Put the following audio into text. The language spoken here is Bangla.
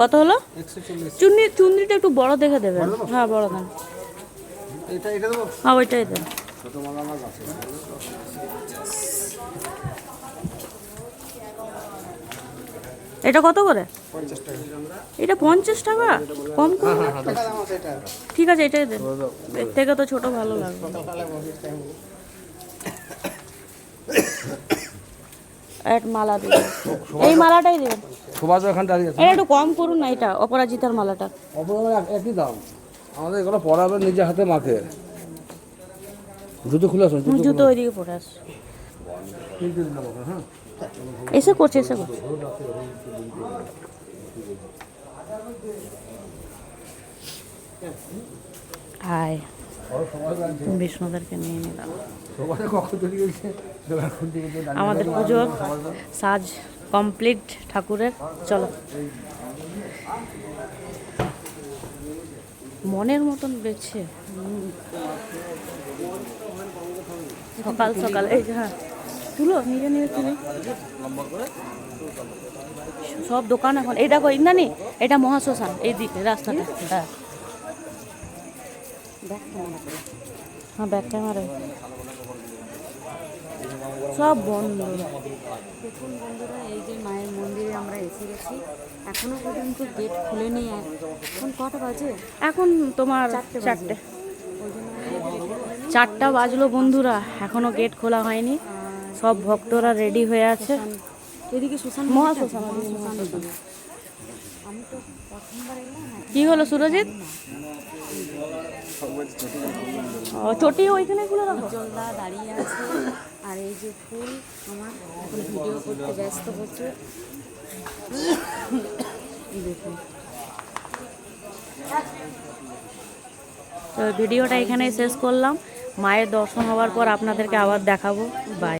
কত হলো? চুন্নিটা একটু বড় দেখে দেবেন। হ্যাঁ বড় দেন। হ্যাঁ ওইটাই দেন। এটা কত করে? এটা 50 টাকা? কম কম। ঠিক আছে এটাই দেন, এর থেকে তো ছোট ভালো লাগবে। এক মালা দিবেন, এই মালাটাই দিবেন। এটা একটু কম করুন না, এটা অপরাজিতার মালাটা। একই দাম আমাদের, এগুলো পরাবে নিজে হাতে মাখে। জুতো খুলে আসুন, জুতো ওইদিকে পরে আস। এসে করছে, এসে করছে। হায়, বিষ্ণুদেরকে নিয়ে নিলাম। আমাদের পুজোর সাজ কমপ্লিট ঠাকুরের। চলো, মনের মতন বেছে সকাল সকাল। এই যে হ্যাঁ তুলো, নিজে নিজে তুলে সব দোকান এখন। এই দেখো ইন্দানি, এটা মহাশ্মশান এই দিকে রাস্তাটা। হ্যাঁ হ্যাঁ ব্যাক ক্যামেরা সব বন্ধ। দেখুন বন্ধুরা, এই যে মায়ের মন্দিরে আমরা এসে গেছি, এখনো পর্যন্ত গেট খুলেনি। এখন কটা বাজে? এখন তোমার 4টা বাজলো বন্ধুরা, এখনো গেট খোলা হয়নি। সব ভক্তরা রেডি হয়ে আছে। এদিকে মহাশ্মশান। কি হলো সুরজিৎ? চটি ওইখানে খুলে রাখো। জলদা দাঁড়িয়ে আছে, আর এই যে ফুল আমার এখন ভিডিও করতে ব্যস্ত হচ্ছে। দেখুন, তো ভিডিওটা এখানেই শেষ করলাম। মায়ের দর্শন হওয়ার পর আপনাদেরকে আবার দেখাবো। বাই।